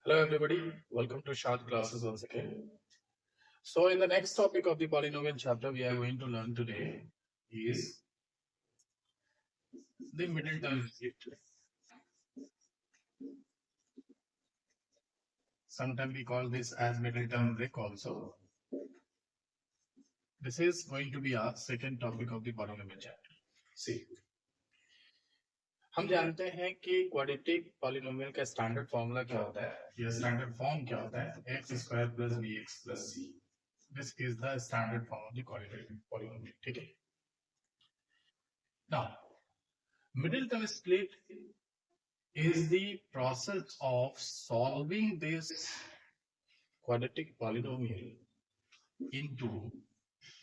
Hello everybody, welcome to short classes once again. So in the next topic of the polynomial chapter we are going to learn today is the middle term split. Sometimes we call this as middle term break also. This is going to be our second topic of the polynomial chapter. See, हम जानते हैं कि quadratic polynomial का standard formula क्या होता है या standard form क्या होता है x square plus b x plus c. This is the standard form of the quadratic polynomial. ठीक है. Now middle term split is the process of solving this quadratic polynomial into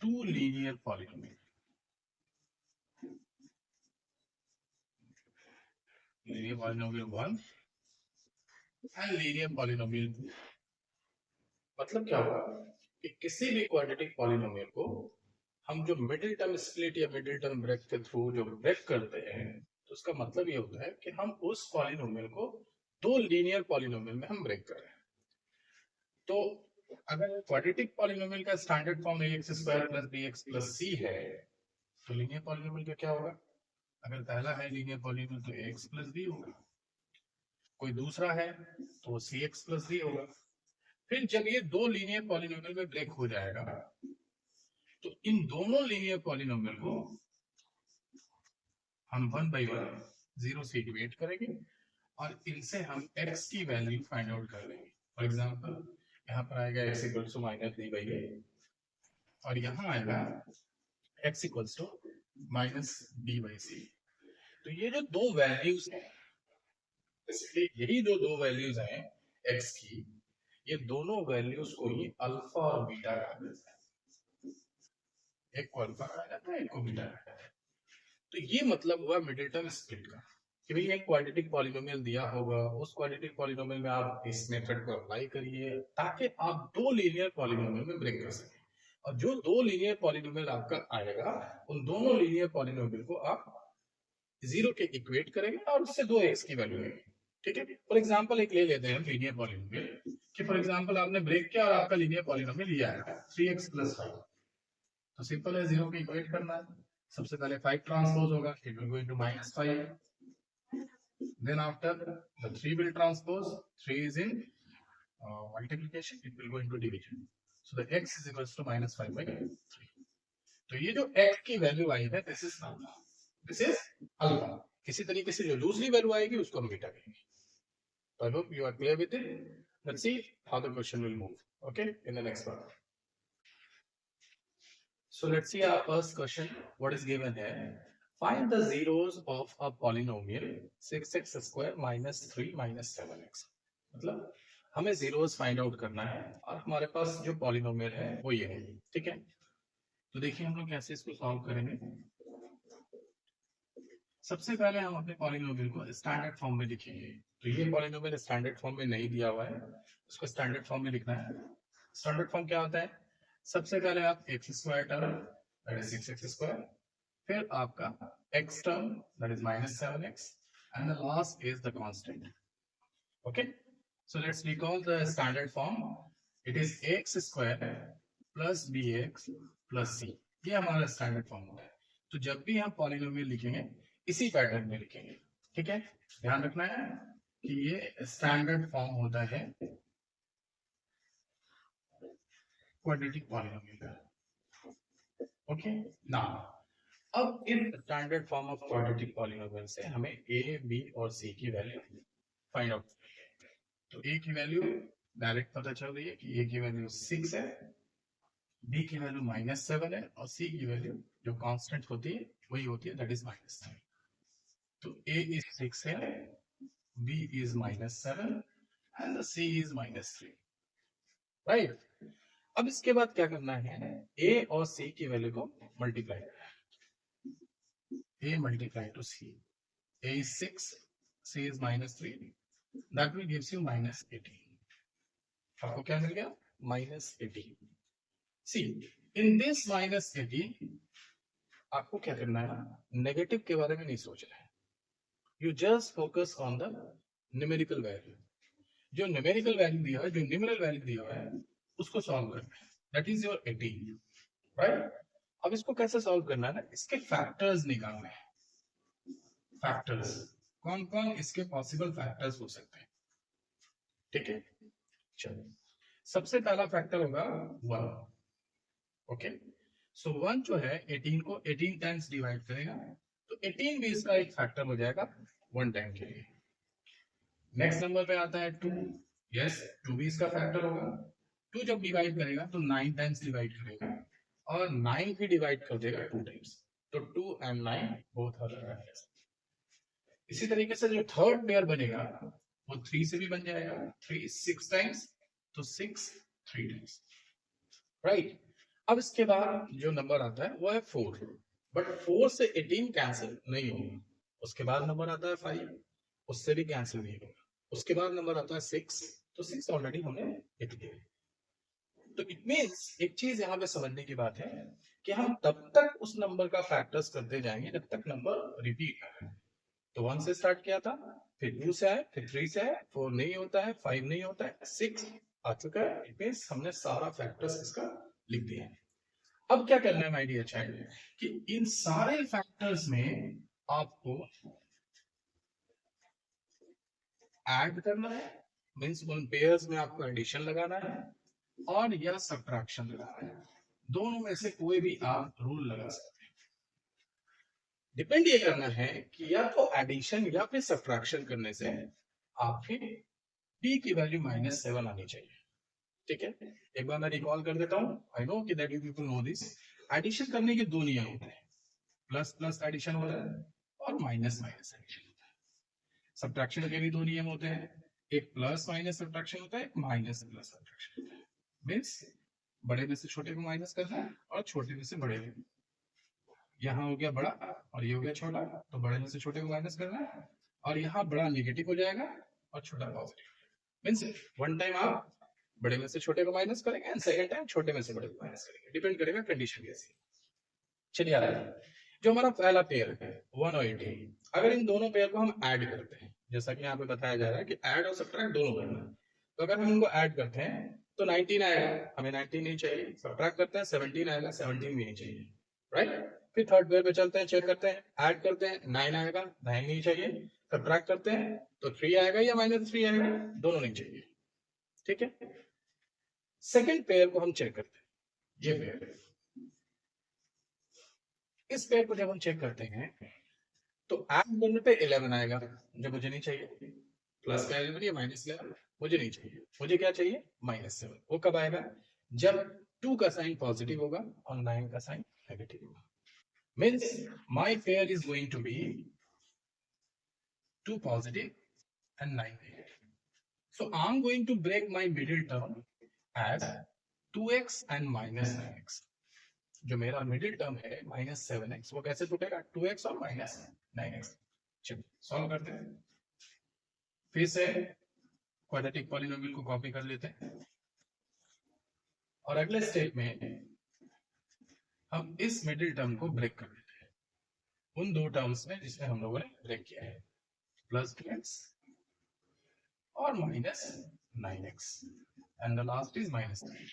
two linear polynomials. Linear polynomial 1 and linear polynomial 2. मतलब क्या होगा कि किसी भी quadratic polynomial को हम जो मिडिल टर्म स्प्लिट या मिडिल टर्म ब्रेक के थ्रू जो ब्रेक करते हैं तो उसका मतलब ये होता है कि हम उस पॉलिनोमियल को दो लीनियर पॉलिनोमियल में हम ब्रेक कर रहे हैं. तो अगर क्वाड्रेटिक पॉलिनोमियल का standard form x square plus b x plus c है तो लीनियर पॉलिनोमियल का क्या होगा? अगर पहला है लीनियर पॉलिनोमियल तो एक्स प्लस बी होगा, कोई दूसरा है तो सी एक्स प्लस डी होगा. फिर जब ये दो लीनियर पॉलिनोमियल में ब्रेक हो जाएगा तो इन दोनों लीनियर पॉलिनोमियल को हम वन बाई वन जीरो से इक्वेट करेंगे और इनसे हम x की वैल्यू फाइंड आउट कर लेंगे. फॉर एग्जांपल यहाँ पर आएगा x equals to minus d by a और यहाँ आएगा x equals to minus d by c. तो ये जो दो वैल्यूज हैं, यही जो दो वैल्यूज हैं x की, ये दोनों वैल्यूज को ही अल्फा और बीटा कहा जाता है. एक को अल्फा कहा जाता है, एक को बीटा कहा जाता है. तो ये मतलब हुआ मिडिल टर्म स्प्लिट का कि भाई एक क्वाड्रेटिक पॉलिनोमियल दिया होगा, उस क्वाड्रेटिक पॉलिनोमियल में आप इस मेथड को अप्लाई करिए ताकि आप दो लीनियर पॉलिनोमियल में ब्रेक कर सकें. और जो दो लीनियर पॉलिनोमियल आपका आएगा उन दोनों लीनियर पॉलिनोमियल को आप जीरो के इक्वेट करेंगे और उससे दो एक्स की वैल्यू लेंगे. ठीक है. फॉर एग्जांपल एक ले लेते हैं लीनियर पॉलिनोमियल कि फॉर एग्जांपल आपने ब्रेक किया और आपका लीनियर पॉलिनोमियल ये आया 3x + 5. तो सिंपल है, जीरो के इक्वेट करना है. सबसे पहले 5 ट्रांसपोज होगा, it will go into -5. Then after the 3 will transpose, 3 is in multiplication, it will go into division. So the x is equals to -5/3. तो ये जो x की वैल्यू आई है दिस इज अल्फा. इसी तरीके से जो दूसरी वैल्यू आएगी उसको हम बीटा कहेंगे. So I hope you are clear with it. Let's see how the question will move. Okay, in the next part. So let's see our first question. What is given here? Find the zeros of a polynomial 6x square minus 3 minus 7x. मतलब हमें zeros find out करना है और हमारे पास जो polynomial है वो ये है. ठीक है. तो देखिए हम लोग कैसे इसको सॉल्व करेंगे. सबसे पहले हम अपने पॉलिनोमियल को स्टैंडर्ड फॉर्म में लिखेंगे. तो ये पॉलिनोमियल स्टैंडर्ड फॉर्म में नहीं दिया हुआ है, उसको स्टैंडर्ड फॉर्म में लिखना है. स्टैंडर्ड फॉर्म क्या होता है? सबसे पहले आप x square term that is 6x square, फिर आपका x term that is -7x and the last is the constant. Okay, so let's recall the standard form. It is x square plus bx plus c. ये हमारा standard form होता है. तो जब भी हम पॉलिनोमियल लिखेंगे इसी पैटर्न में लिखेंगे. ठीक है, ध्यान रखना है कि ये स्टैंडर्ड फॉर्म होता है क्वाड्रेटिक पॉलिनोमियल का. ओके, नाउ अब इस standard form of quadratic polynomial से हमें a, b और c की वैल्यू फाइंड आउट. तो a की वैल्यू डायरेक्ट पता चल रही है कि a की वैल्यू 6 है, b की वैल्यू -7 है और c की वैल्यू जो कांस्टेंट होती है वही होती है दैट इज -3. तो a is 6 है, b is -7 and the c is -3. Right. अब इसके बाद क्या करना है? a और c की वैल्यू को मल्टीप्लाई करना है. a multiply two c. a is 6, c is -3. That will gives you -18. आपको क्या मिल गया? -18. See, in this -18 आपको क्या करना है? नेगेटिव के बारे में नहीं सोचना है. You just focus on the numerical value. जो न्यूमेरिकल वैल्यू दिया है, जो न्यूमेरल वैल्यू दिया है, उसको सॉल्व करना है, दैट इज योर 18, राइट। अब इसको कैसे सॉल्व करना है ना, इसके फैक्टर्स निकालने हैं। फैक्टर्स कौन कौन इसके पॉसिबल फैक्टर्स हो सकते हैं, ठीक है। चलो, सबसे पहला फैक्टर होगा 1, ओके। सो 1 जो है 18 को 18 टाइम्स डिवाइड करेगा, तो 18 भी इसका एक फैक्टर हो जाएगा 1 टाइम के लिए। नेक्स्ट नंबर पे आता है 2, यस 2 भी इसका फैक्टर होगा। 2 जब डिवाइड करेगा तो 9 टाइम्स डिवाइड करेगा, और 9 भी डिवाइड कर देगा 2 टाइम्स, तो 2 and 9 बोथ आर फैक्टर्स। इसी तरीके से जो थर्ड पेयर बनेगा वो 3 से भी बन जाएगा, 3 6 टाइम्स, तो 6 3 टाइम्स, राइट। अब इसके बाद जो नंबर आता है वो है 4, बट 4 से 18 कैंसिल नहीं होगा। उसके बाद नंबर आता है 5, उससे भी कैंसिल नहीं होगा। उसके बाद नंबर आता है 6, तो 6 ऑलरेडी हमने लिख दिया। तो इट मींस एक चीज यहाँ पे समझने की बात है कि हम तब तक उस नंबर का फैक्टर्स करते जाएंगे जब तक नंबर रिपीट है। तो 1 से स्टार्ट किया था, फिर 2 से आए, फिर 3 से आए, 4 नहीं होता है, 5 नहीं होता है, 6 आ चुका है। इट मींस हमने सारा फैक्टर्स इसका लिख दिया है। अब क्या करना है माय डियर चाइल्ड, कि इन सारे फैक्टर्स में आपको ऐड करना है, मींस उन पेयर्स में आपको एडिशन लगाना है, और या सब्ट्रैक्शन लगाना है। दोनों में से कोई भी आप रूल लगा सकते हैं। डिपेंड ये करना है कि या तो एडिशन या फिर सब्ट्रैक्शन करने से आपकी p की वैल्यू -7 आनी चाहिए, ठीक है। एक बार मैं रिकॉल कर देता हूं, आई नो कि that you people know this. Addition करने के दो नियम होते हैं, प्लस प्लस एडिशन होता है और माइनस माइनस एडिशन होता है। सब्ट्रैक्शन के भी दो नियम होते हैं, एक प्लस माइनस सब्ट्रैक्शन होता है, एक माइनस प्लस सब्ट्रैक्शन होता है। मींस बड़े में से छोटे को माइनस करना है और छोटे में से बड़े को। यहाँ हो गया बड़ा और ये हो गया छोटा, तो बड़े में से छोटे को माइनस करना है, और यहाँ बड़ा नेगेटिव हो जाएगा और छोटा पॉजिटिव। मींस वन टाइम आप बड़े में से छोटे को माइनस करेंगे एंड सेकंड टाइम छोटे में से बड़े को माइनस करेंगे, डिपेंड करेगा कंडीशन कैसी। चलिए आ रहा है जो हमारा पहला पेयर है 1 और 18, अगर इन दोनों पेयर को हम ऐड करते हैं, जैसा कि यहाँ पे बताया जा रहा है कि ऐड और सब्ट्रैक्ट दोनों करना है, तो अगर हम इनको ऐड करते हैं तो 19 आएगा, हमें 19 नहीं चाहिए। सब्ट्रैक्ट करते हैं 17 आएगा, 17 भी नहीं चाहिए, राइट। फिर थर्ड पेयर पे चलते हैं, चेक करते हैं, ऐड करते हैं 9 आएगा, 9 नहीं चाहिए। सब्ट्रैक्ट करते हैं तो 3 आएगा या -3 आएगा, दोनों नहीं चाहिए, ठीक है। सेकंड पेयर को हम चेक करते हैं, ये पेयर, इस पेयर को जब हम चेक करते हैं तो ऐड करने पे 11 आएगा, जो मुझे नहीं चाहिए। प्लस का 11 या -11 मुझे नहीं चाहिए, मुझे क्या चाहिए -7। वो कब आएगा, जब 2 का साइन पॉजिटिव होगा और 9 का साइन नेगेटिव होगा। Means my pair is going to be 2 positive and 9 negative. So I'm going to break my middle term as 2x and -9x. जो मेरा मिडिल टर्म है -7x, वो कैसे टूटेगा, 2x और -9x। चलिए सॉल्व करते हैं। फिर से क्वाड्रेटिक पॉलिनोमियल को कॉपी कर लेते हैं, और अगले स्टेप में हम इस मिडिल टर्म को ब्रेक कर देते हैं उन दो टर्म्स में जिसमें हम लोगों ने ब्रेक किया है, +2x और -9x, and the last is -9।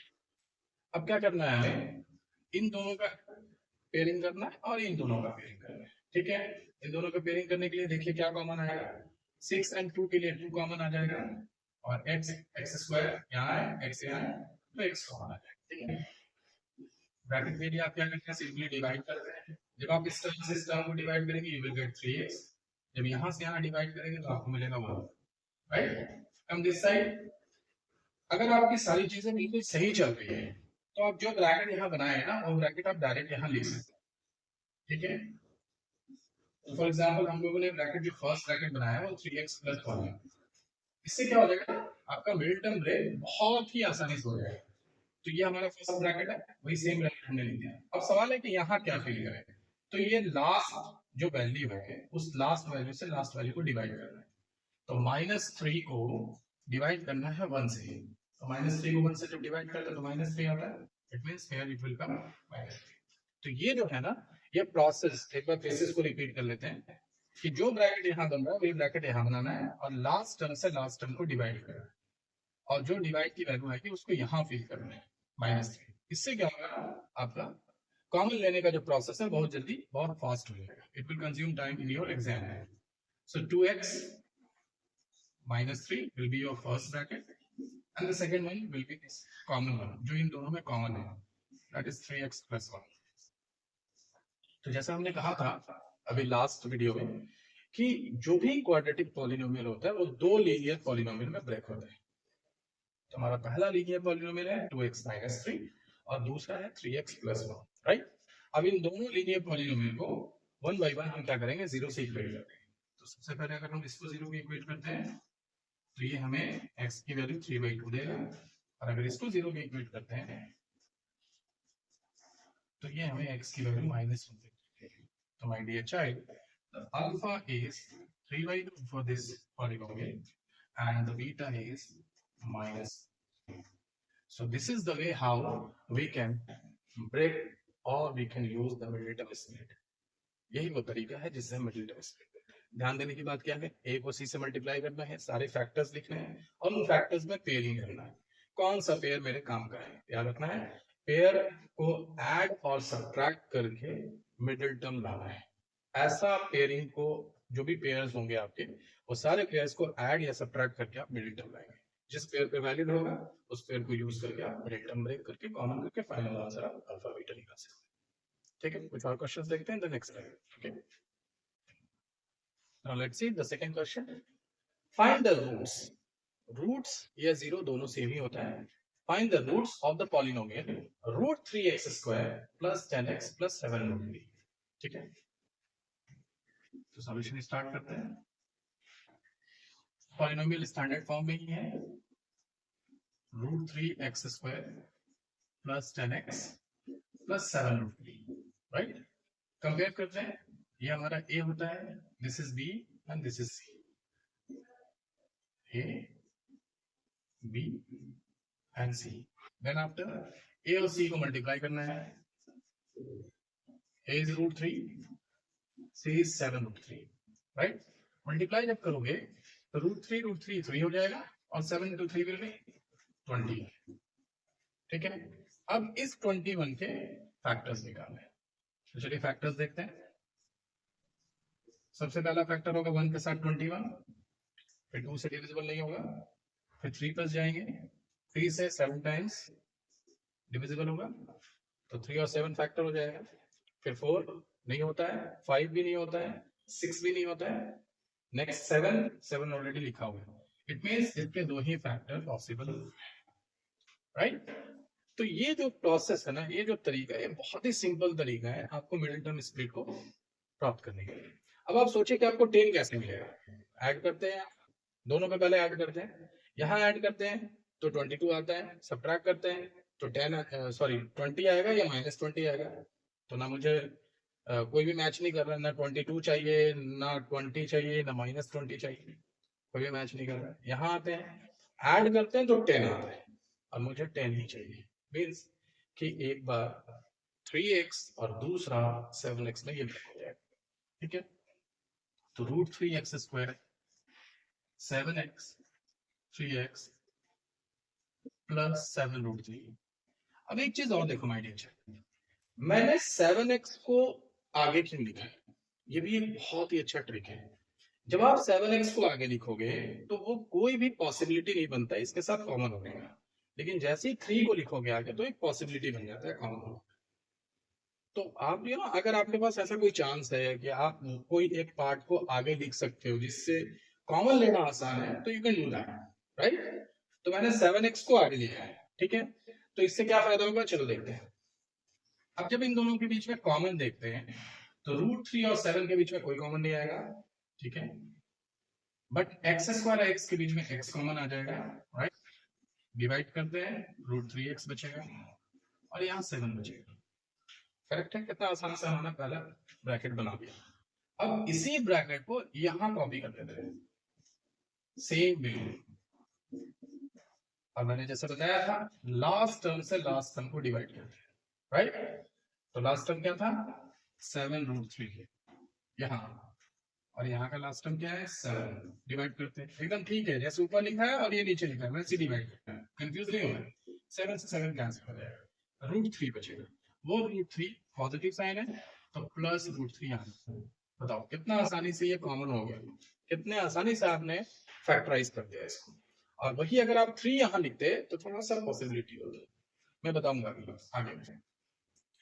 अब क्या करना है हमें, इन दोनों का पेयरिंग करना है और इन दोनों का पेयरिंग करना है, ठीक है। इन दोनों का पेयरिंग करने के लिए देखिए क्या कॉमन आएगा, 6 and 2 के लिए 2 कॉमन आ जाएगा, और x² यहाँ है, x यहाँ है, तो x कॉमन आ जाएगा, ठीक है। ब्रैकेट के लिए आप क्या करते हैं, सिंपली डिवाइड करते हैं। जब आप इस टर्म से इस टर्म को डिवाइड करेंगे यू विल गेट 3x, जब यहाँ से यहाँ डिवाइड करेंगे तो आपको मिलेगा 1, राइट। कम दिस साइड, अगर आपकी सारी चीजें बिल्कुल सही चल रही है तो आप जो ब्रैकेट यहाँ बनाए हैं ना, वो ब्रैकेट आप डायरेक्ट यहाँ लिख सकते हैं, ठीक है। फॉर एग्जांपल हम लोगों ने ब्रैकेट जो फर्स्ट ब्रैकेट बनाया है वो 3x + 1 है। इससे क्या हो जाएगा, आपका मिडिल टर्म ब्रेक बहुत ही आसानी से हो जाएगा। तो ये हमारा फर्स्ट ब्रैकेट है, वही सेम ब्रैकेट हमने लिख दिया। अब सवाल है कि यहाँ क्या फिल करें, तो ये लास्ट जो वैल्यू है उस लास्ट वैल्यू से लास्ट वैल्यू को डिवाइड करना है। तो -3 को डिवाइड करना है 1 से, तो -3 को 1 से जब डिवाइड करते हैं तो -3 आता है, it means here it will come -3। तो ये जो है ना, ये प्रोसेस एक बार फेसेस को रिपीट कर लेते हैं कि जो ब्रैकेट यहाँ बन रहा है वही ब्रैकेट यहाँ बनाना है और लास्ट टर्म से लास्ट टर्म को डिवाइड करना है। और जो डिवाइड की वैल्यू आएगी उसको यहाँ फिल करना है -3। इससे क्या होगा, आपका कॉमन लेने का जो प्रोसेस है बहुत जल्दी बहुत फास्ट हो जाएगा। It will consume time in your exam. So 2x -3 will be your first bracket and the second one will be this common one जो इन दोनों में कॉमन है, that is 3x plus 1। तो जैसा हमने कहा था अभी लास्ट वीडियो में कि जो भी क्वाड्रेटिक पॉलिनोमियल होता है वो दो लीनियर पॉलिनोमियल में ब्रेक होता है। तो हमारा पहला लीनियर पॉलिनोमियल है 2x - 3 और दूसरा है 3x + 1, राइट। अब इन दोनों लीनियर पॉलिनोमियल को वन बाय वन हम क्या करेंगे, जीरो से इक्वेट करेंगे। तो सबसे पहले अगर हम इसको जीरो में इक्वेट करते हैं तो ये हमें x की वैल्यू 3/2 देगा, और अगर इसको जीरो में इक्वेट करते हैं तो ये हमें x की वैल्यू -1 देगी। तो my dear child, the alpha is 3/2 for this polynomial and the beta is -3. So this is the way how we can break or we can use the middle term split. यही वो तरीका है जिससे हम middle term split करते हैं। ध्यान देने की बात क्या है, a को c से मल्टीप्लाई करना है, सारे फैक्टर्स लिखने हैं और उन फैक्टर्स में पेयरिंग करना है। कौन सा पेयर मेरे काम का है, याद रखना है। पेयर को ऐड और सब्ट्रैक्ट करके मिडिल टर्म लाना है। ऐसा पेयरिंग को, जो भी पेयर्स होंगे आपके, वो सारे पेयर्स को ऐड या सब्ट्रैक्ट करके आप मिडिल टर्म लाएंगे। जिस पेयर पे वैलिड होगा उस पेयर को यूज करके आप मिडिल टर्म ब्रेक करके कॉमन करके फाइनल आंसर आप अल्फा बीटा निकाल सकते हैं। ठीक है, कुछ और क्वेश्चंस देखते हैं the next time. Okay, now let's see the second question. Find the roots. Roots या जीरो दोनों सेम ही होता है। Find the roots of the polynomial √3x² + 10x + 7√3। ठीक है, तो सॉल्यूशन स्टार्ट करते हैं। पॉलिनोमियल स्टैंडर्ड फॉर्म में ही है, √3x² + 10x + 7√3, राइट। कंपेयर करते हैं, ये हमारा a होता है, this is b and this is c। a b and c। Then after a और c को मल्टीप्लाई करना है। a is √3, c is 7√3, right. Multiply जब करोगे तो √3 3 हो जाएगा और 7 × 3 विल बी 20। ठीक है, अब इस 21 के फैक्टर्स निकालने हैं। तो चलिए फैक्टर्स देखते हैं। सबसे पहला फैक्टर होगा 1 के साथ 21, फिर 2 से डिविजिबल नहीं होगा, फिर 3 प्लस जाएंगे, 3 से 7 टाइम्स डिविजिबल होगा तो 3 और 7 फैक्टर हो जाएगा। फिर 4 नहीं होता है, 5 भी नहीं होता है, 6 भी नहीं होता है। नेक्स्ट 7 ऑलरेडी लिखा हुआ है, इट मींस इसके दो ही फैक्टर पॉसिबल, राइट। तो ये जो प्रोसेस है ना, ये जो तरीका है, बहुत ही सिंपल तरीका है आपको मिडिल टर्म स्प्लिट को प्राप्त करने के लिए। अब आप सोचिए कि आपको 10 कैसे मिलेगा। ऐड करते हैं, दोनों पे पहले ऐड करते हैं, यहाँ ऐड करते हैं तो 22 आता है, सब्ट्रैक्ट करते हैं तो 20 आएगा या -20 आएगा। तो ना मुझे कोई भी मैच नहीं कर रहा, ना 22 चाहिए, ना 20 चाहिए, ना -20 चाहिए, कोई भी मैच नहीं कर रहा। यहाँ आते हैं, ऐड करते हैं तो 10 आता है और मुझे 10 ही चाहिए। मीन्स कि एक बार 3x और दूसरा 7x में ये ब्रेक हो जाएगा। ठीक है, तो √3x² 7x 3x + 7√3। अब एक चीज और देखो माय डियर, मैंने 7x को आगे क्यों लिखा है, ये भी एक बहुत ही अच्छा ट्रिक है। जब आप 7x को आगे लिखोगे तो वो कोई भी पॉसिबिलिटी नहीं बनता इसके साथ कॉमन होने का, लेकिन जैसे ही 3 को लिखोगे आगे तो एक पॉसिबिलिटी बन जाता है कॉमन होने। तो आप ये ना, अगर आपके पास ऐसा कोई चांस है कि आप कोई एक पार्ट को आगे लिख सकते हो जिससे कॉमन लेना आसान है, तो you can do that, right. तो मैंने 7x को आगे लिखा है, ठीक है। तो इससे क्या फायदा होगा, चलो देखते हैं। अब जब इन दोनों के बीच में कॉमन देखते हैं तो √3 और 7 के बीच में कोई कॉमन नहीं आएगा, ठीक है। बट x² और x के बीच में x कॉमन आ जाएगा, राइट। डिवाइड करते हैं, √3x बचेगा और यहाँ 7 बचेगा। करेक्ट है, कितना आसान से हमने पहला ब्रैकेट बना दिया। अब इसी ब्रैकेट को यहाँ कॉपी कर देते हैं, सेम बिल्कुल। और मैंने जैसे बताया था, लास्ट टर्म से लास्ट टर्म को डिवाइड करते हैं, राइट। तो लास्ट टर्म क्या था, 7√3 यहाँ, और यहाँ का लास्ट टर्म क्या है 7, डिवाइड करते हैं एकदम ठीक है, जैसे ऊपर लिखा है और ये नीचे लिखा है वैसे डिवाइड करते हैं, कंफ्यूज नहीं होना। 7 से 7 कैंसिल हो जाएगा, √3 बचेगा, वो √3 पॉजिटिव साइन है तो प्लस √3 यहाँ। बताओ कितना आसानी से ये कॉमन हो गया, कितने आसानी से आपने फैक्टराइज कर दिया इसको। और वही अगर आप 3 यहाँ लिखते तो थोड़ा सा पॉसिबिलिटी होती, मैं बताऊंगा आगे।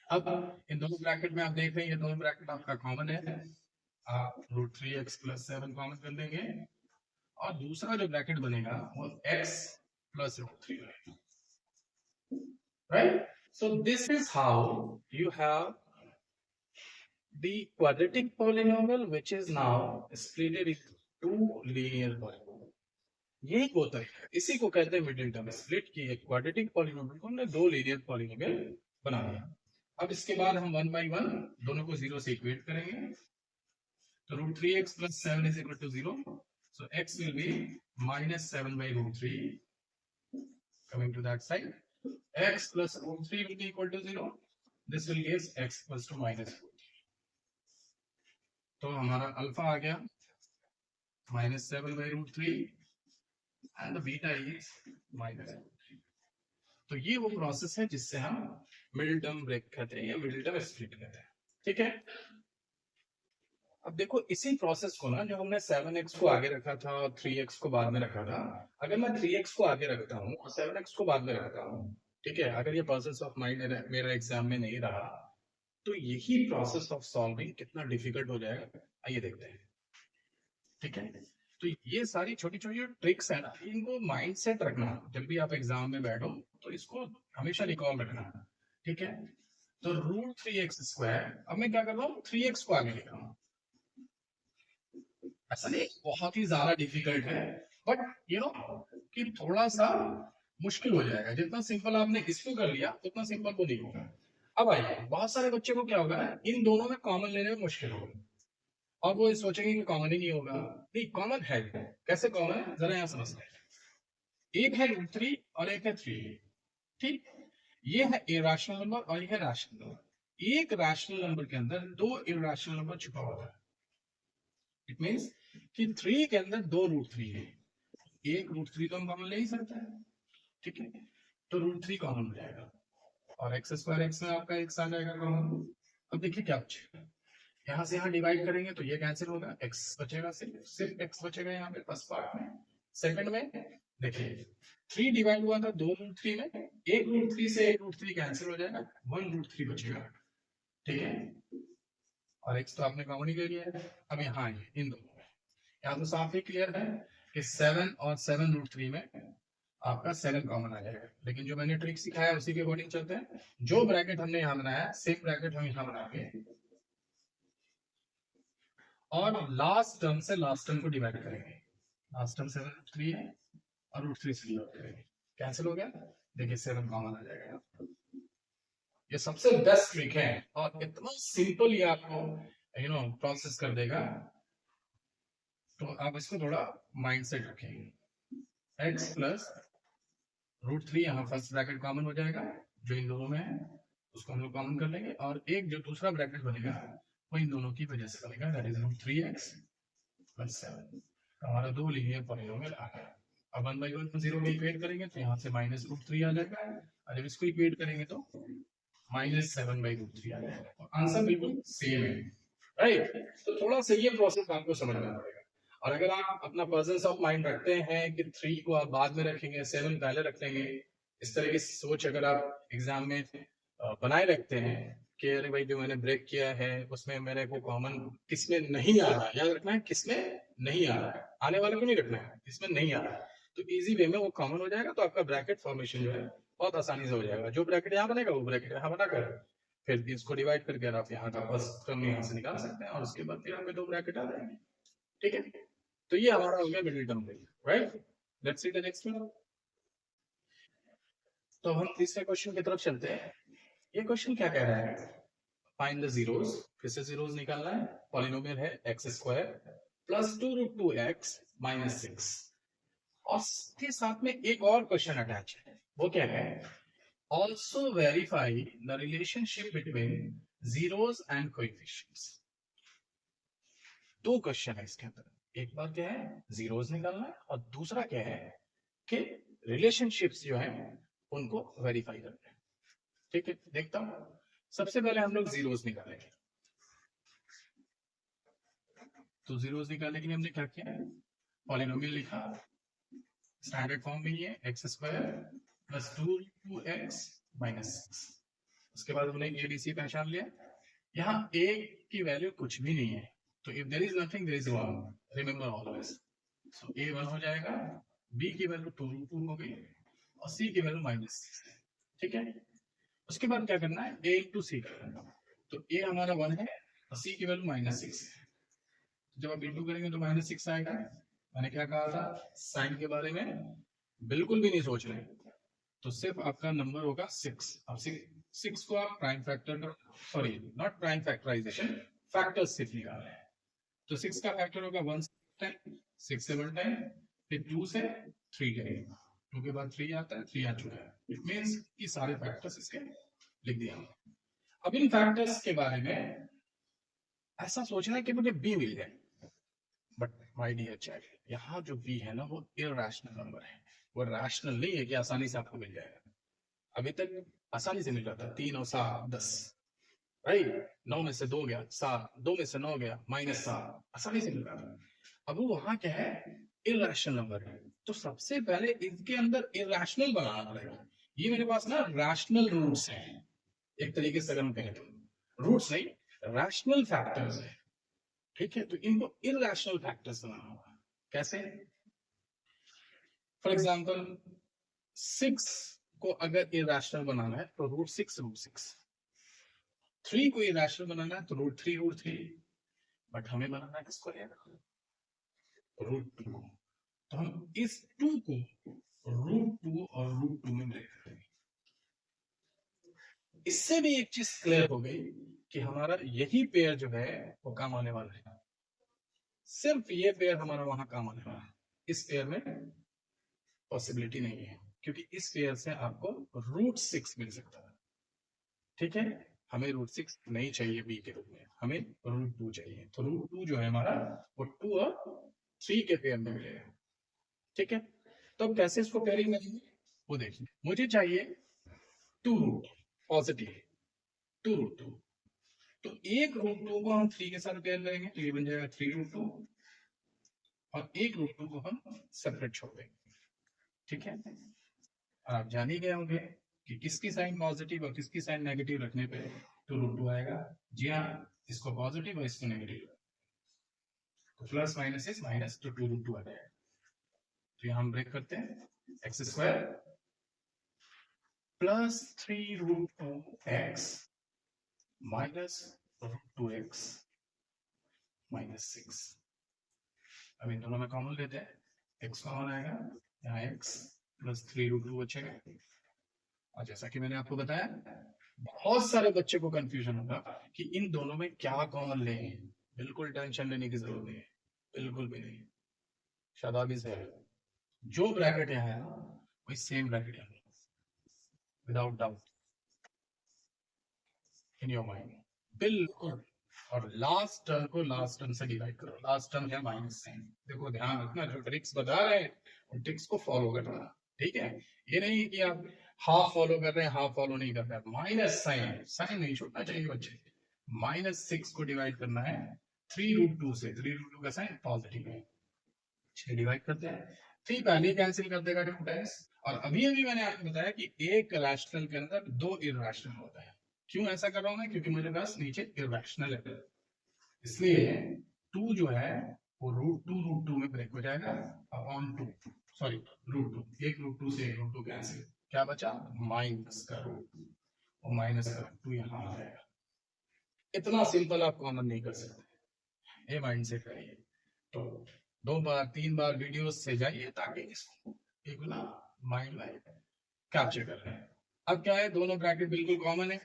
अब इन दोनों ब्रैकेट में आप देख रहे हैं ये दोनों ब्रैकेट आपका कॉमन है, आप √3x + 7 कॉमन कर देंगे और दूसरा जो ब्रैकेट बनेगा वो x + √3 बनेगा, right. So this is how you have the quadratic polynomial which is now split into two linear polynomial। यही होता है, इसी को कहते हैं मिडिल टर्म स्प्लिट की। एक क्वाड्रेटिक पॉलिनोमियल को हमने दो लीनियर पॉलिनोमियल बना दिया। अब इसके बाद हम 1 by 1 दोनों को 0 से इक्वेट करेंगे, तो √3x + 7 = 0, so x will be -7 by √3, coming to that side, x + √3 will be equal to 0, this will give x = -4। तो हमारा अल्फा आ गया -7 by √3 and the beta is -3। तो ये वो प्रोसेस है जिससे हम मिडिल टर्म ब्रेक कहते हैं या मिडिल टर्म स्प्लिट कहते हैं, ठीक है। अब देखो इसी प्रोसेस को ना, जो हमने 7x को आगे रखा था और 3x को बाद में रखा था, अगर मैं 3x को आगे रखता हूँ और 7x को बाद में रखता हूँ, ठीक है, अगर ये प्रोसेस ऑफ माइंड मेरा एग्जाम में नहीं रहा तो यही प्रोसेस ऑफ सॉल्विंग कितना डिफिकल्ट हो जाएगा, आइए देखते हैं, ठीक है। तो ये सारी छोटी छोटी ट्रिक्स है ना, इनको माइंड सेट रखना, जब भी आप एग्जाम में बैठो तो इसको हमेशा रिकॉल रखना, ठीक है। तो √3x², अब मैं क्या कर रहा हूँ 3x को आगे लिख रहा हूँ, ऐसा नहीं बहुत ही ज्यादा डिफिकल्ट है, बट यू नो कि थोड़ा सा मुश्किल हो जाएगा। जितना सिंपल आपने इसको कर लिया उतना सिंपल को नहीं होगा। अब आइए, बहुत सारे बच्चे को क्या होगा, इन दोनों में कॉमन लेने में मुश्किल होगा और वो सोचेंगे कि कॉमन ही नहीं होगा। नहीं, कॉमन है। कैसे कॉमन है जरा यहाँ समझते हैं। एक है √3 और एक है 3, ठीक। ये है इरेशनल नंबर और ये है रैशनल नंबर। एक रैशनल नंबर के अंदर दो इरेशनल नंबर छुपा हुआ है। इट मींस कि 3 के अंदर दो √3 है, एक √3 तो हम कॉमन ले ही सकते हैं, ठीक है। तो √3 कॉमन हो जाएगा और x² x में आपका x आ जाएगा कॉमन। अब देखिए क्या बचेगा, यहाँ से यहाँ डिवाइड करेंगे तो ये कैंसिल होगा, x बचेगा, सिर्फ x बचेगा यहाँ पे फर्स्ट पार्ट में। सेकंड में देखिए 3 डिवाइड हुआ था 2 √3 में, एक √3 से एक √3 कैंसिल हो जाएगा, 1 √3 बचेगा, ठीक है। और x तो आपने कॉमन ही ले लिया है। अब यहाँ आइए, इन दोनों में यहाँ तो साफ ही क्लियर है कि 7 और 7 √3 में आपका 7 कॉमन आ जाएगा। लेकिन जो मैंने ट्रिक सिखाया उसी के अकॉर्डिंग चलते हैं। जो ब्रैकेट हमने यहाँ बनाया सेम ब्रैकेट हम यहाँ बनाएंगे और लास्ट टर्म से लास्ट टर्म को डिवाइड करेंगे। लास्ट टर्म 7 √3 है और √3 से डिवाइड करेंगे, कैंसिल हो गया, देखिए 7 कॉमन आ जाएगा। ये सबसे बेस्ट ट्रिक है और इतना सिंपल ये आपको प्रोसेस कर देगा। तो आप इसको थोड़ा माइंड सेट रखेंगे, x + √3 यहाँ फर्स्ट ब्रैकेट कॉमन हो जाएगा, जो इन दोनों में है उसको हम लोग कॉमन कर लेंगे, और एक जो दूसरा ब्रैकेट बनेगा वो इन दोनों की वजह से बनेगा, दैट इज √3x + 7। हमारा दो लीनियर पॉलिनोमियल आ गया। अब 1 by 1 0 में इक्वेट करेंगे तो यहाँ से -√3 आ जाएगा, और जब इसको इक्वेट करेंगे तो -7 by √3 आ जाएगा। आंसर बिल्कुल सेम है, राइट। तो थोड़ा सा ये प्रोसेस आपको समझना पड़ेगा। और अगर आप अपना प्रेजेंस ऑफ माइंड रखते हैं कि 3 को आप बाद में रखेंगे 7 पहले रख लेंगे, इस तरह की सोच अगर आप एग्जाम में बनाए रखते हैं कि अरे भाई जो मैंने ब्रेक किया है उसमें मेरे को कॉमन किसमें नहीं आ रहा है, याद रखना है किसमें नहीं आ रहा है, आने वाले को नहीं रखना है, इसमें नहीं आ रहा है, तो इजी वे में वो कॉमन हो जाएगा। तो आपका ब्रैकेट फॉर्मेशन जो है बहुत आसानी से हो जाएगा। जो ब्रैकेट यहाँ बनेगा वो ब्रैकेट यहाँ बनाकर फिर इसको डिवाइड करके आप यहाँ का फर्स्ट टर्म यहाँ से निकाल सकते हैं और उसके बाद फिर आपके दो ब्रैकेट आ जाएंगे, ठीक है। तो ये हमारा हो गया middle term, right. Let's see the next one. तो हम तीसरे क्वेश्चन की तरफ चलते हैं। ये क्वेश्चन क्या कह रहा है, फाइंड द जीरोस, फिर से जीरोस निकालना है। पॉलिनोमियल है x² + 2√2x - 6, और इसके साथ में एक और क्वेश्चन अटैच है, वो क्या है, also verify the relationship between zeros and coefficients. दो क्वेश्चन है इसके अंदर, एक बार क्या है जीरोस निकालना है और दूसरा क्या है कि रिलेशनशिप्स जो है उनको वेरीफाई करना है। ठीक है, देखता हूं। सबसे पहले हम लोग जीरोस निकालेंगे। तो जीरोस निकालने के लिए हमने क्या किया, पॉलिनोमियल लिखा, स्टैंडर्ड फॉर्म में ही है, x square plus 2x minus 6। उसके बाद हमने एबीसी पहचान लिया। यहाँ a की वैल्यू कुछ भी नहीं है, तो if there is nothing there is 1, remember always. So a 1 हो जाएगा, b की वैल्यू 2 हो गई और c की वैल्यू -6 है। ठीक है, उसके बाद क्या करना है, a इंटू सी करना है। तो a हमारा 1 है और c की वैल्यू -6 है। जब आप इंटू करेंगे तो -6 आएगा। मैंने क्या कहा था, साइन के बारे में बिल्कुल भी नहीं सोच रहे, तो सिर्फ आपका नंबर होगा 6। अब 6 को आप prime factor, sorry not prime factorization, factor सिर्फ निकाल रहे हैं। तो 6 का फैक्टर होगा 1 टाइम, 6 से 1 टाइम, फिर 2 से 3 करेंगे, 2 के बाद 3 आता है, 3 आ चुका है। इट मींस कि सारे फैक्टर्स इसके लिख दिया। अब इन फैक्टर्स के बारे में ऐसा सोचना है कि मुझे बी मिल जाए, बट माय डियर चाइल्ड, यहाँ जो बी है ना वो इरैशनल नंबर है, वो रैशनल नहीं है कि आसानी से आपको मिल जाएगा। अभी तक आसानी से मिल जाता है, 3 और 7 10, राइट, 9 में से 2 गया 7, 2 में से 9 गया -7, आसानी से मिल जाता है। अब वो वहां क्या है, इरैशनल नंबर है, तो सबसे पहले इसके अंदर इरैशनल बनाना पड़ेगा। ये मेरे पास ना रैशनल रूट्स हैं, एक तरीके से अगर हम कहें तो रूट्स नहीं, रैशनल फैक्टर्स है। ठीक है, तो इनको इरैशनल फैक्टर्स बनाना होगा। कैसे, फॉर एग्जांपल 6 को अगर इरैशनल बनाना है तो √6, 3 को इरैशनल बनाना है तो √3, बट हमें बनाना है किसको, √2 को। तो हम इस 2 को √2 और √2 में ब्रेक करेंगे। इससे भी एक चीज क्लियर हो गई कि हमारा यही पेयर जो है वो काम आने वाला है, सिर्फ ये पेयर हमारा वहां काम आने वाला है। इस पेयर में पॉसिबिलिटी नहीं है, क्योंकि इस पेयर से आपको √6 मिल सकता है। ठीक है, हमें √6 नहीं चाहिए बी के रूप में, हमें √2 चाहिए। तो √2 जो है हमारा वो 2 और 3 के पेयर में मिलेगा। ठीक है, तो अब कैसे इसको पेयरिंग करेंगे वो देखिए। मुझे चाहिए 2 पॉजिटिव 2√2, तो एक √2 को हम 3 के साथ पेयर करेंगे तो ये बन जाएगा 3√2, और एक √2 को हम सेपरेट छोड़ देंगे। ठीक है, और आप जान ही गए होंगे कि किसकी साइन पॉजिटिव और किसकी साइन नेगेटिव रखने पे 2√2 आएगा। जी हाँ, इसको पॉजिटिव और इसको नेगेटिव, तो प्लस माइनस इज माइनस, तो 2√2 आ जाएगा। तो यहाँ हम ब्रेक करते हैं, x square plus 3√2x minus √2x minus 6। अब इन दोनों में कॉमन लेते हैं, x कॉमन आएगा, यहाँ x प्लस 3√2 बचेगा। और जैसा कि मैंने आपको बताया, बहुत सारे बच्चे को कंफ्यूजन होगा कि इन दोनों में क्या कॉमन लें। बिल्कुल टेंशन लेने की जरूरत नहीं है, बिल्कुल भी नहीं। शादाबिज है, जो ब्रैकेट यहाँ है वही सेम ब्रैकेट है, without doubt in your mind, बिल्कुल। और लास्ट टर्म को लास्ट टर्म से डिवाइड करो, लास्ट टर्म है माइनस साइन। देखो ध्यान रखना, जो ट्रिक्स बता रहे हैं उन ट्रिक्स को फॉलो करना। ठीक है, ये नहीं कि आप हाफ फॉलो कर रहे हैं हाफ फॉलो नहीं कर रहे हैं। माइनस साइन, साइन नहीं छोड़ना चाहिए बच्चे। -6 को डिवाइड करना है 3√2 से, 3√2 का साइन पॉजिटिव है, 6 डिवाइड करते हैं, 3 पहले कैंसिल कर देगा 2 टाइम्स। और अभी अभी मैंने आपको बताया कि एक रैशनल के अंदर 2 इरैशनल होता है। क्यों ऐसा कर रहा हूं मैं, क्योंकि मेरे पास नीचे इरैशनल है, इसलिए 2 जो है वो √2 में ब्रेक हो जाएगा अपॉन 2, सॉरी √2, एक √2 से एक √2 कैंसिल, क्या बचा माइनस का √2 और माइनस का 2 यहाँ आ जाएगा। इतना सिंपल आप कॉमन नहीं कर सकते, ये माइंड से करिए। तो 2 बार 3 बार वीडियोस से जाइए ताकि इसको एक ना माइंड में कैप्चर कर रहे हैं। अब क्या है, दोनों ब्रैकेट बिल्कुल कॉमन है,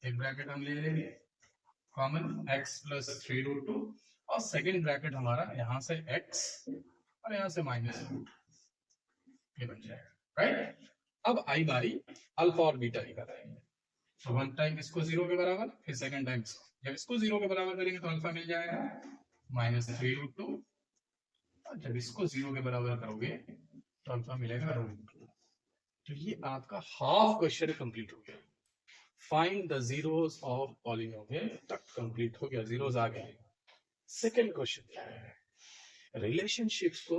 एक ब्रैकेट हम ले लेंगे कॉमन, x प्लस 3√2, और सेकेंड ब्रैकेट हमारा यहाँ से x और यहाँ से -√2, ये बन जाएगा, राइट। अब आई बारी अल्फा और बीटा की बताएंगे। तो 1 टाइम इसको 0 के बराबर, फिर सेकंड टाइम इसको, जब इसको 0 के बराबर करेंगे तो अल्फा मिल जाएगा -3√2, और जब इसको 0 के बराबर करोगे तो अल्फा मिलेगा √2। तो ये आपका हाफ क्वेश्चन कंप्लीट हो गया। Find the zeros of polynomial तक कंप्लीट हो गया, जीरोस आ गए। सेकंड क्वेश्चन क्या है, रिलेशनशिप्स को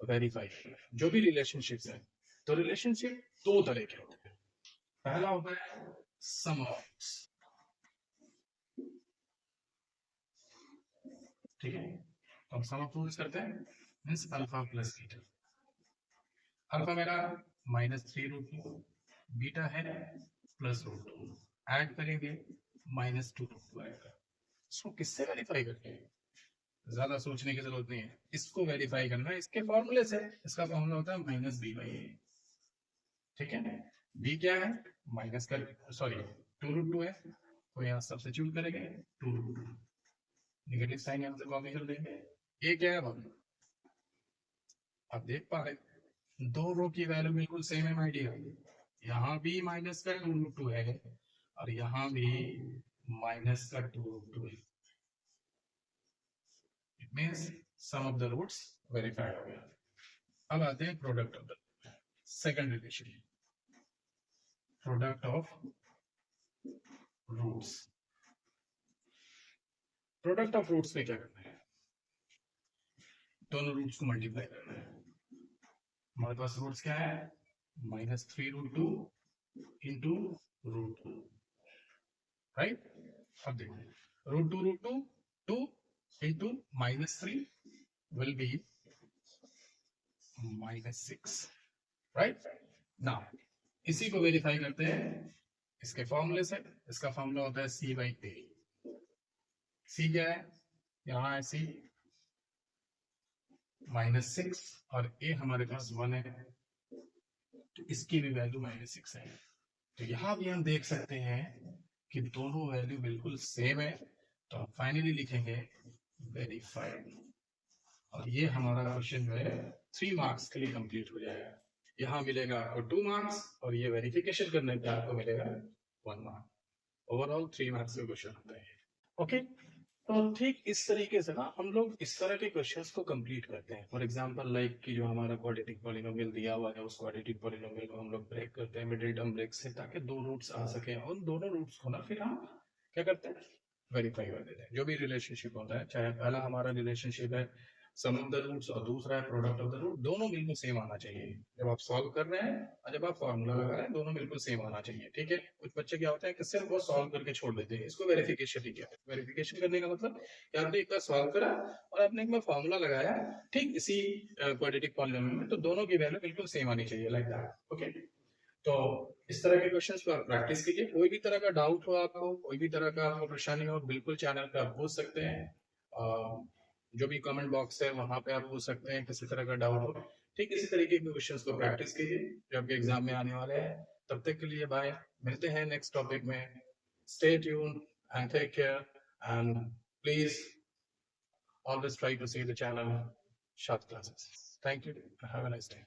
वेरीफाई करना है। जो भी रिलेशनशिप्स है, तो रिलेशनशिप दो तरह के होते हैं। पहला होता है सम ऑफ, ठीक है, तो हम सम ऑफ रूल्स करते हैं, means alpha plus beta. Alpha मेरा -3√2, बीटा है +√2, ऐड करेंगे -2√2 आएगा। इसको किससे वेरीफाई करते हैं, ज्यादा सोचने की जरूरत नहीं है, इसको वेरीफाई करना है इसके फॉर्मूले से। इसका फॉर्मूला होता है -b/a, ठीक है। b क्या है, माइनस कर, सॉरी 2√2 है, तो यहाँ सब्स्टिट्यूट करेंगे 2√2, नेगेटिव साइन यहाँ से कॉपी कर देंगे। ये क्या है, आप देख पा रहे दो रो की वैल्यू बिल्कुल सेम है माय डियर, यहाँ भी माइनस का 2√2 है और यहाँ भी माइनस का 2√2 है। It means sum of the roots verified हो गया। अब आते हैं product of the second relation, product of roots. Product of roots में क्या करना है, दोनों रूट्स को मल्टीप्लाई करना है। हमारे पास रूट्स क्या है, -3√2 इंटू √2, राइट। अब देखो √2 2 into -3 will be -6, right. Now इसी को वेरीफाई करते हैं इसके फॉर्मूले से। इसका फॉर्मूला होता है c/a। c क्या है, यहाँ है c -6 और a हमारे पास 1 है, तो इसकी भी वैल्यू -6 है। तो यहाँ भी हम देख सकते हैं कि दोनों वैल्यू बिल्कुल सेम है, तो हम फाइनली लिखेंगे वेरीफाइड, और ये हमारा क्वेश्चन जो है 3 मार्क्स के लिए कंप्लीट हो जाएगा। यहाँ मिलेगा आपको 2 मार्क्स और ये वेरिफिकेशन करने पे आपको मिलेगा 1 मार्क। ओवरऑल 3 मार्क्स का क्वेश्चन होता है। ओके, तो ठीक इस तरीके से ना हम लोग इस तरह के क्वेश्चंस को कंप्लीट करते हैं। फॉर एग्जांपल लाइक कि जो हमारा क्वाड्रेटिक पॉलिनोमियल दिया हुआ है, उस क्वाड्रेटिक पॉलिनोमियल को हम लोग ब्रेक करते हैं मिडिल टर्म ब्रेक से, ताकि दो रूट्स आ सके, और दोनों रूट्स को ना फिर हम क्या करते हैं, वेरीफाई कर देते हैं। जो भी रिलेशनशिप होता है, चाहे पहला हमारा रिलेशनशिप है सम ऑफ द रूट्स और दूसरा है प्रोडक्ट ऑफ द रूट, दोनों बिल्कुल सेम आना चाहिए जब आप सॉल्व कर रहे हैं और जब आप फॉर्मूला लगा रहे हैं, दोनों बिल्कुल सेम आना चाहिए, ठीक है। कुछ बच्चे क्या होता है कि सिर्फ वो सॉल्व करके छोड़ देते हैं, इसको वेरिफिकेशन ही कहते हैं। वेरिफिकेशन करने का मतलब कि आपने एक बार सॉल्व करा और आपने एक बार फॉर्मूला लगाया ठीक इसी क्वाड्रेटिक पॉलिनोमियल में, तो दोनों की वैल्यू बिल्कुल सेम आनी चाहिए, लाइक दैट। ओके, तो इस तरह के क्वेश्चंस पर प्रैक्टिस कीजिए। कोई भी तरह का डाउट हो आपको, कोई भी तरह का आपको परेशानी हो, बिल्कुल चैनल पे आप पूछ सकते हैं। जो भी कमेंट बॉक्स है वहां पे आप पूछ सकते हैं, किसी तरह का डाउट हो। ठीक इसी तरीके के क्वेश्चंस को प्रैक्टिस कीजिए जो आपके एग्जाम में आने वाले हैं। तब तक के लिए बाय, मिलते हैं नेक्स्ट टॉपिक में। Stay tune and take care, and please always try to see the channel Shad Classes. Thank you. Have a nice day.